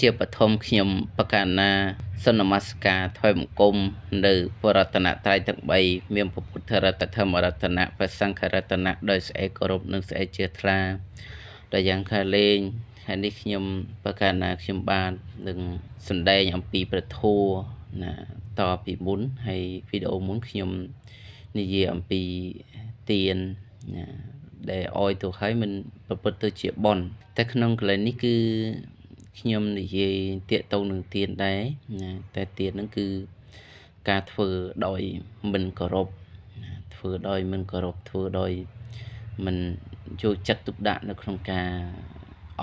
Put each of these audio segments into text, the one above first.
ជាបឋមខ្ញុំបកណាសនមស្ការថ្វាយបង្គំនៅបរតនត្រ័យទាំង3មានពុទ្ធរតនធម្មរតនៈព្រះសង្ឃរតនៈដោយស្អេគោរពនិងស្អេជ្រះថ្លាដែលយ៉ាងខាលេងហើយនេះខ្ញុំបកណាខ្ញុំបាននឹងសម្ដែងអំពីព្រះធម៌ណាតពីមុនហើយវីដេអូមុនខ្ញុំនិយាយអំពីទានណាដែលអោយទៅឲ្យមិនប្រព្រឹត្តទៅជាបន់តែក្នុងកន្លែងនេះគឺខ្ញុំនិយាយតាកតងនឹងទានដែរណាតែទានហ្នឹងគឺការធ្វើដោយមិនគោរពធ្វើដោយមិនគោរពធ្វើដោយមិនយកចិត្តទុកដាក់នៅក្នុងការ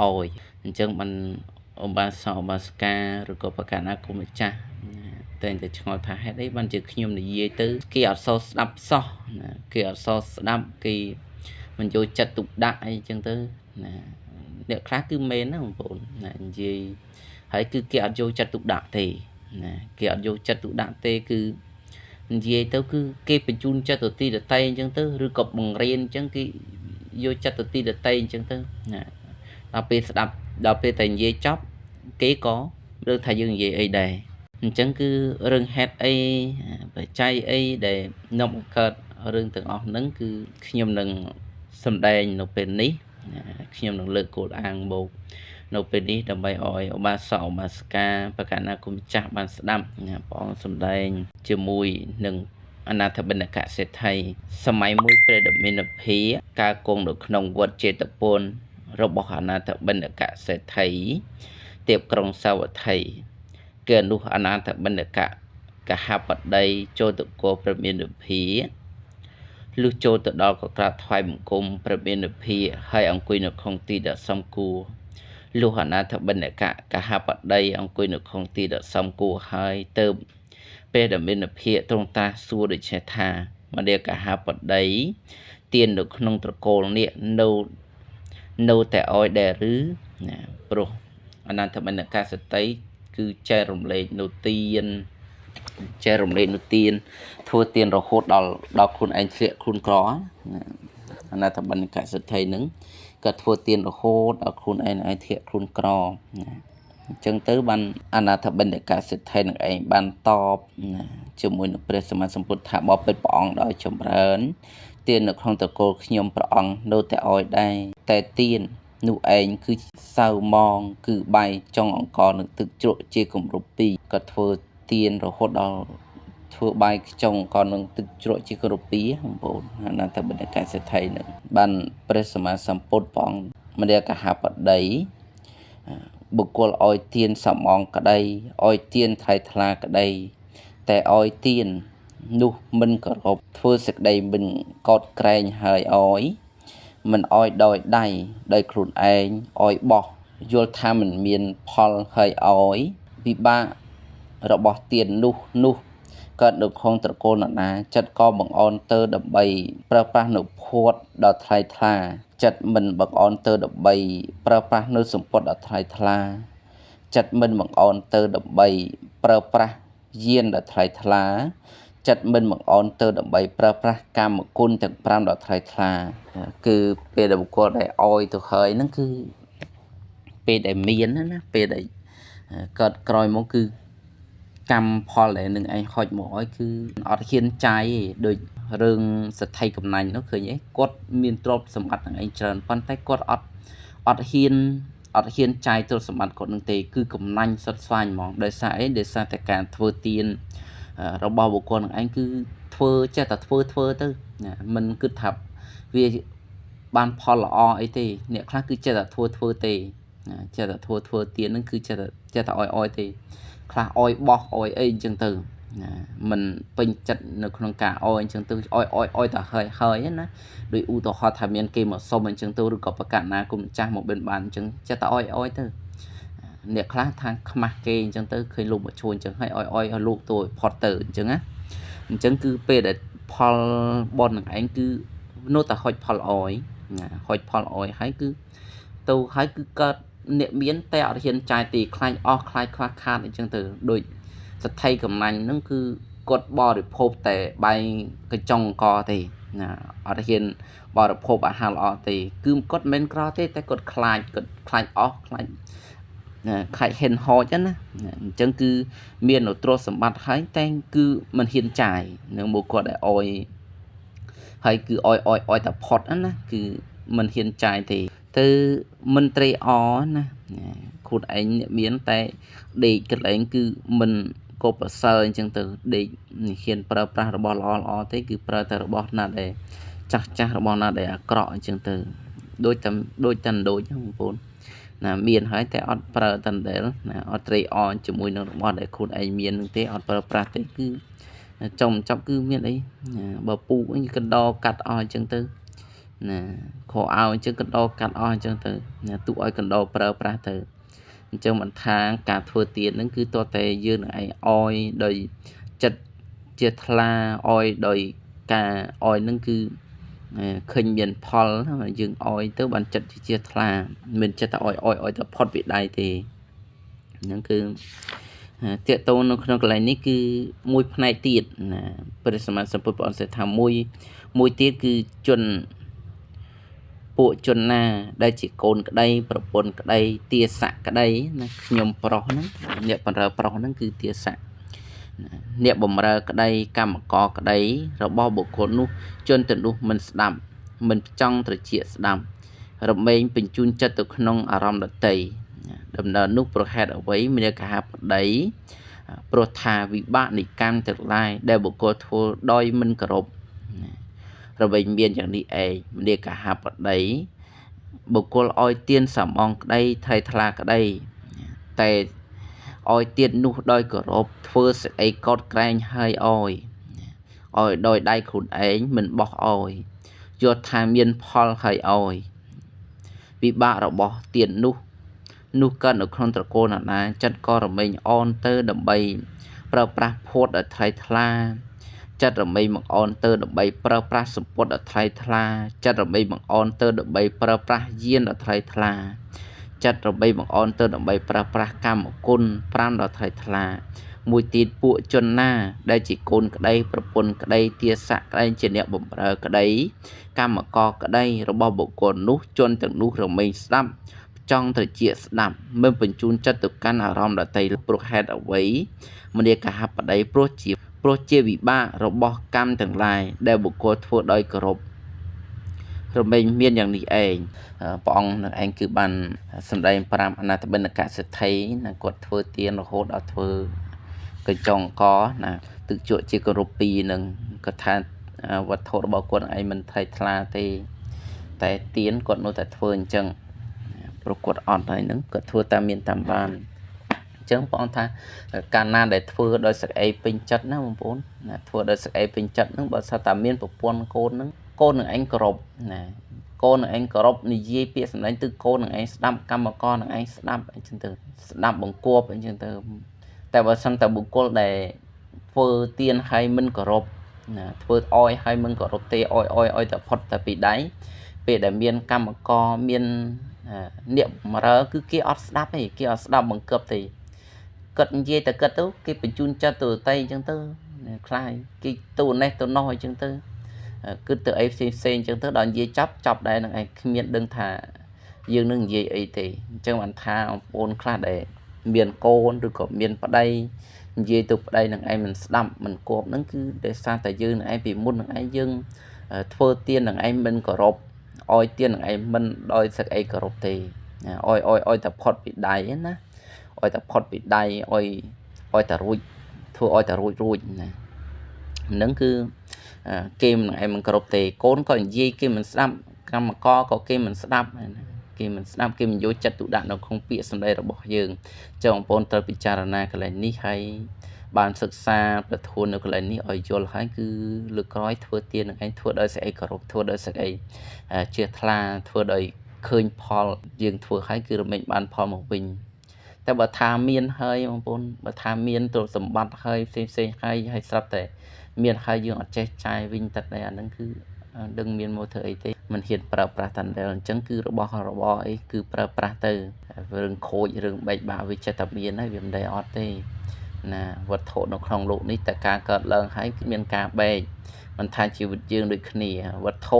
អោយអញ្ចឹងបានឧបាសកឧបាសិកាឬក៏បកណាគុំម្ចាស់តែងតែឆ្ងល់ថាហេតុអីបានជាខ្ញុំនិយាយទៅគេអត់សូវស្ដាប់សោះណាគេអត់សូវស្ដាប់គេមិនយកចិត្តទុកដាក់អីចឹងទៅណាអ្នកខ្លះគឺមែនណាបងប្អូនណានិយាយហើយគឺគេអត់យកចិត្តទុកដាក់ទេណាគេអត់យកចិត្តទុកដាក់ទេគឺនិយាយទៅគឺគេបញ្ជូនចិត្តទៅទីដតីអញ្ចឹងទៅឬក៏បង្រៀនអញ្ចឹងគេយកចិត្តទៅទីដតីអញ្ចឹងទៅណាដល់ពេលស្ដាប់ដល់ពេលតែនិយាយចប់គេក៏លើថាយើងនិយាយអីដែរអញ្ចឹងគឺរឿងហេតុអីបច្ច័យអីដែលនាំបង្កើតរឿងទាំងអស់ហ្នឹងគឺខ្ញុំនឹងសម្ដែងនៅពេលនេះខ្ញុំនឹងលើកគោលអាងមកនៅពេលនេះដើម្បីឲ្យឧបាសកឧបាសិកាបកណាគុំចាស់បានស្ដាប់ព្រះអង្គសម្ដែងជាមួយនឹងអនាថបិណ្ឌកសេដ្ឋីសម័យមួយព្រះដ៏មានភាការគង់នៅក្នុងវត្តចេតពុនរបស់អនាថបិណ្ឌកសេដ្ឋីទៀបក្រុងសាវត្ថីគឺនោះអនាថបិណ្ឌកកហបតីចូលទៅគោព្រះមានភាលុះចូលទៅដល់ក៏ក្រាបថ្វាយបង្គំព្រះមានភាហើយអង្គុយនៅក្នុងទីដ៏សមគួរលុះអនាថបិណ្ឌកកហបតីអង្គុយនៅក្នុងទីដ៏សមគួរហើយទៅពេលដែលមានភាទ្រង់តាសួរដូចថាមនាកហបតីទាននៅក្នុងត្រកូលនេះនៅតែអោយដែរឬណាព្រោះអនាថបិណ្ឌកសេដ្ឋីគឺចែករំលែកនៅទានចែករំលែកនៅទានធ្វើទានរហូតដល់ខ្លួនឯងធ្លាក់ខ្លួនក្រអនាថបិណ្ឌកសេដ្ឋីហ្នឹងក៏ធ្វើទានរហូតដល់ខ្លួនឯងធ្លាក់ខ្លួនក្រអញ្ចឹងទៅបានអនាថបិណ្ឌកសេដ្ឋីនឹងឯងបានតបជាមួយនឹងព្រះសម្មាសម្ពុទ្ធថាបបិទ្ធព្រះអង្គដោយចម្រើនទាននៅក្នុងត្រកូលខ្ញុំព្រះអង្គនៅតែអោយដែរតែទាននោះឯងគឺសៅម៉ងគឺបាយចុងអង្ករនឹងទឹកជ្រក់ជាគម្រប់2ក៏ធ្វើទានរហូតដល់ធ្វើបាយខ្ចុងអង្ករនឹងទឹកជ្រក់ជាគម្រប់2បងប្អូនអនាថបិណ្ឌកសេដ្ឋីនឹងបានព្រះសម្មាសម្ពុទ្ធព្រះអង្គមនាកហបតីបុគ្គលអោយទានសំអងក្តីអោយទានថ្លៃថ្លាក្តីតែអោយទាននោះមិនគោរពធ្វើសេចក្តីមិនកោតក្រែងហើយអោយមិនអោយដោយដៃដោយខ្លួនឯងអោយបោះយល់ថាមិនមានផលហើយអោយវិបាករបស់ទាននោះកើតនៅក្នុងត្រកូលនរណាចិត្តក៏បង្អន់ទៅដើម្បីប្រើប្រាស់នៅភួតដ៏ថ្លៃថ្លាចិត្តមិនបង្អន់ទៅដើម្បីប្រើប្រាស់នៅសម្ពត់ដ៏ថ្លៃថ្លាចិត្តមិនបង្អន់ទៅដើម្បីប្រើប្រាស់យានដ៏ថ្លៃថ្លាចិត្តមិនបង្អន់ទៅដើម្បីប្រើប្រាស់កាមគុណទាំង5ដ៏ថ្លៃថ្លាគឺពេលដែលបុគ្គលដែលអោយទៅហើយហ្នឹងគឺពេលដែលមានណាពេលដែលកើតក្រោយមកគឺកម្មផលដែលនឹងឯងហុចមកឲ្យគឺអត់ហ៊ានចាយទេដូចរឿងសទ្ធិកំណាញ់នោះឃើញទេគាត់មានទ្រព្យសម្បត្តិនឹងឯងច្រើនប៉ុន្តែគាត់អត់ហ៊ានចាយទ្រព្យសម្បត្តិគាត់នឹងទេគឺកំណាញ់សុទ្ធស្វាញហ្មងដោយសារអីដោយសារតែការធ្វើទានរបស់បុគ្គលនឹងឯងគឺធ្វើចេះតែធ្វើទៅមិនគិតថាវាបានផលល្អអីទេអ្នកខ្លះគឺចេះតែធ្វើទេចេះតែធ្វើទានហ្នឹងគឺចេះតែអោយទេខ្លះអោយបោះអោយអីអញ្ចឹងទៅមិនពេញចិត្តនៅក្នុងការអោយអញ្ចឹងទៅអោយតែហើយណាដោយឧទាហរណ៍ថាមានគេមកសុំអញ្ចឹងទៅឬក៏ប្រកាសណាគុំចាស់មកបិណ្ឌបាតអញ្ចឹងចេះតែអោយទៅអ្នកខ្លះថាខ្មាស់គេអញ្ចឹងទៅឃើញលោកមកជួអញ្ចឹងឲ្យអោយឲ្យលោកទៅផុតទៅអញ្ចឹងណាអញ្ចឹងគឺពេលដែលផលបននឹងឯងគឺនៅតែហុចផលអោយហុចផលអោយហើយគឺទៅហើយគឺកើតអ្នកមានតែអត់ហ៊ានចាយទេខ្លាញ់អស់ខ្លាចខ្វះខាតអញ្ចឹងទៅដូចសទ្ធិកំណាញ់ហ្នឹងគឺគាត់បរិភោគតែបាយកញ្ចុងអង្គទេណាអត់ហ៊ានបរិភោគអាហារល្អទេគឺគាត់មិនមែនក្រទេតែគាត់ខ្លាចអស់ខ្លាច ខ្លាចហិនហោចណាអញ្ចឹងគឺមាននូវទ្រព្យសម្បត្តិហើយតែគឺមិនហ៊ានចាយនឹងមកគាត់ឲ្យអយហើយគឺអយតែផុតណាគឺមិនហ៊ានចាយទេទៅមិនត្រេកអរណាខ្លួនឯងមានតែដេកកន្លែងគឺមិនក៏ប្រសើរអញ្ចឹងទៅដេកហ៊ានប្រើប្រាស់របស់ល្អទេគឺប្រើតែរបស់ណាដែលចាស់របស់ណាដែលអាក្រក់អញ្ចឹងទៅដូចតែដូចហ្នឹងបងប្អូនណាមានហើយតែអត់ប្រើតន្ដែលណាអត់ត្រេកអរជាមួយនឹងរបស់ដែលខ្លួនឯងមាននឹងទេអត់ប្រើប្រាស់ទេគឺចំគឺមានអីបើពូវិញកណ្ដោកាត់អស់អញ្ចឹងទៅណាខោអាវអញ្ចឹងកណ្ដោកាត់អស់អញ្ចឹងទៅណាទុកឲ្យកណ្ដោប្រើប្រាស់ទៅអញ្ចឹងមិនថាការធ្វើទៀនហ្នឹងគឺតើតែយើងនឹងឯងអយដោយចិត្តជាថ្លាអយដោយការអយហ្នឹងគឺឃើញមានផលយើងអយទៅបានចិត្តជាថ្លាមិនចិត្តតែអយទៅផុតពីដៃទេហ្នឹងគឺតេតូននៅក្នុងកន្លែងនេះគឺមួយផ្នែកទៀតណាព្រះសម្មាសម្ពុទ្ធព្រះអង្គថាមួយទៀតគឺពួកជនណាដែលជាកូនក្តីប្រពន្ធក្តីទាស័កក្តីណាខ្ញុំប្រុសហ្នឹងអ្នកបម្រើប្រុសហ្នឹងគឺទាស័កអ្នកបម្រើក្តីកម្មករក្តីរបស់បុគ្គលនោះជនទៅនោះមិនស្ដាប់មិនចង់ត្រជាស្ដាប់រមែងបញ្ជូនចិត្តទៅក្នុងអារម្មណ៍ដតីដំណើរនោះប្រហែលអ្វីមានកហាបដីព្រោះថាវិបាកនៃកម្មទាំងឡាយដែលបុគ្គលធ្វើដោយមិនគោរពរមែងមានយ៉ាងនេះឯងមានកហាបដីបុគ្គលឲ្យទានសំអងក្តីថ្លៃថ្លាក្តីតែឲ្យទាននោះដោយគោរពធ្វើសេចក្តីកោតក្រែងហើយឲ្យដោយដៃខ្លួនឯងមិនបោះឲ្យយល់ថាមានផលហើយឲ្យវិបាករបស់ទាននោះកើតនៅក្នុងត្រកូលណាចិត្តក៏រមែងអនទៅដើម្បីប្រើប្រាស់ភួតឲ្យថ្លៃថ្លាចិត្តរមែងបង្អន់ទៅដើម្បីប្រើប្រាស់សម្ពត់ដ៏ថ្លៃថ្លាចិត្តរមែងបង្អន់ទៅដើម្បីប្រើប្រាស់យានដ៏ថ្លៃថ្លាចិត្តរមែងបង្អន់ទៅដើម្បីប្រើប្រាស់កម្មគុណ5ដ៏ថ្លៃថ្លាមួយទៀតពួកជនណាដែលជាកូនក្តីប្រពន្ធក្តីទាស័កក្តីជាអ្នកបម្រើក្តីកម្មករក្តីរបស់បុគ្គលនោះជនទាំងនោះរមែងស្ដាប់ចង់ត្រជាស្ដាប់មិនបញ្ជូនចិត្តទៅកាន់អារម្មណ៍ដតីព្រោះហេតុអ្វីមនីកហបដីព្រោះជាវិបាករបស់កម្មទាំងឡាយដែលបុគ្គលធ្វើដោយគោរពរមែងមានយ៉ាងនេះឯងព្រះអង្គនឹងឯងគឺបានសម្ដែង5អនាថបិណ្ឌកសិទ្ធិណាគាត់ធ្វើទានរហូតដល់ធ្វើកញ្ចង់កណាទឹកជក់ជាគោរព2នឹងគាត់ថាវត្ថុរបស់គាត់ឯងមិនថ្លៃថ្លាទេតែទានគាត់នៅតែធ្វើអញ្ចឹងព្រោះគាត់អត់ហើយហ្នឹងគាត់ធ្វើតាមមានតាមបានអញ្ចឹងបងថាកាលណាដែលធ្វើដោយសេចក្តីពេញចិត្តណាបងប្អូនណាធ្វើដោយសេចក្តីពេញចិត្តហ្នឹងបើសិនតែមានប្រពន្ធកូនហ្នឹងកូននឹងឯងគោរពណាកូននឹងឯងគោរពនិយាយពាក្យសម្ដីគឺកូននឹងឯងស្ដាប់កម្មករនឹងឯងស្ដាប់អញ្ចឹងទៅស្ដាប់បង្គាប់អញ្ចឹងទៅតែបើសិនតែបុគ្គលដែលធ្វើទានហើយមិនគោរពណាធ្វើអយហើយមិនគោរពទេអយតែផុតតែពីដៃពេលដែលមានកម្មករមានអ្នកបម្រើគឺគេអត់ស្ដាប់ទេគេអត់ស្ដាប់បង្គាប់ទេគាត់និយាយតែគាត់ទៅគេបញ្ជូនចិត្តទៅតែអញ្ចឹងទៅខ្លាចគេទៅនេះទៅនោះអញ្ចឹងទៅគិតទៅអីផ្សេងអញ្ចឹងទៅដល់និយាយចាប់ដែរនឹងឯងគ្មានដឹងថាយើងនឹងនិយាយអីទេអញ្ចឹងបានថាបងប្អូនខ្លះដែលមានកូនឬក៏មានប្តីនិយាយទៅប្តីនឹងឯងមិនស្ដាប់មិនគប់ហ្នឹងគឺដោយសារតែយើងនឹងឯងពីមុននឹងឯងយើងធ្វើទាននឹងឯងមិនគោរពអោយទាននឹងឯងមិនដោយសេចក្តីគោរពទេអោយតែផុតពីដៃណាអោយតែផុតពីដៃអោយតែរួចធ្វើអោយតែរួចណាហ្នឹងគឺគេមិនឯងមិនគោរពទេកូនក៏និយាយគេមិនស្ដាប់កម្មករក៏គេមិនស្ដាប់គេមិនស្ដាប់គេមិនយកចិត្តទុកដាក់នៅក្នុងពាក្យសម្ដីរបស់យើងចឹងបងប្អូនត្រូវពិចារណាកន្លែងនេះហើយបានសិក្សាប្រធួននៅកន្លែងនេះឲ្យយល់ហើយគឺលើកក្រោយធ្វើទាននឹងឯងធ្វើដោយសេចក្តីគោរពធ្វើដោយសេចក្តីជ្រះថ្លាធ្វើដោយឃើញផលយើងធ្វើហើយគឺរមែងបានផលមកវិញតែបើថាមានហើយបងប្អូនបើថាមានទ្រព្យសម្បត្តិហើយផ្សេងហើយស្រាប់តែមានហើយយើងអត់ចេះចាយវិញតែអាហ្នឹងគឺដឹងមានមកធ្វើអីទេមិនហ៊ានប្រើប្រាស់តាន់ដែលអញ្ចឹងគឺរបស់របរអីគឺប្រើប្រាស់ទៅរឿងខូចរឿងបែកបាក់វាចិត្តតែមានហើយវាមិនដែរអត់ទេណាវត្ថុនៅក្នុងលោកនេះតែការកើតឡើងហើយគឺមានការបែកមិនថាជីវិតយើងដូចគ្នាវត្ថុ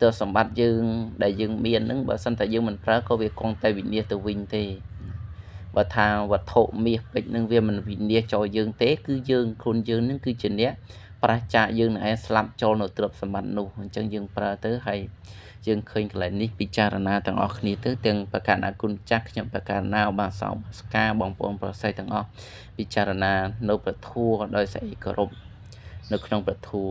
ទៅសម្បត្តិយើងដែលយើងមានហ្នឹងបើសិនតែយើងមិនប្រើក៏វាគង់តែវិនាសទៅវិញទេ បើថាវត្ថុមាសពេជ្រនឹងវាមិនវិនាសចូលយើងទេគឺយើងខ្លួនយើងនឹងគឺជាអ្នកប្រះចាកយើងនឹងឯងស្លាប់ចូលនៅទ្រព្យសម្បត្តិនោះអញ្ចឹងយើងប្រើទៅហើយយើងឃើញកន្លែងនេះពិចារណាទាំងអស់គ្នាទៅទាំងប្រកាសអគុណចាស់ខ្ញុំប្រកាសណាឧបាសកស្ការបងប្អូនប្រុសស្រីទាំងអស់ពិចារណានៅព្រះធัวដោយសេចក្ដីគោរពនៅក្នុងព្រះធัว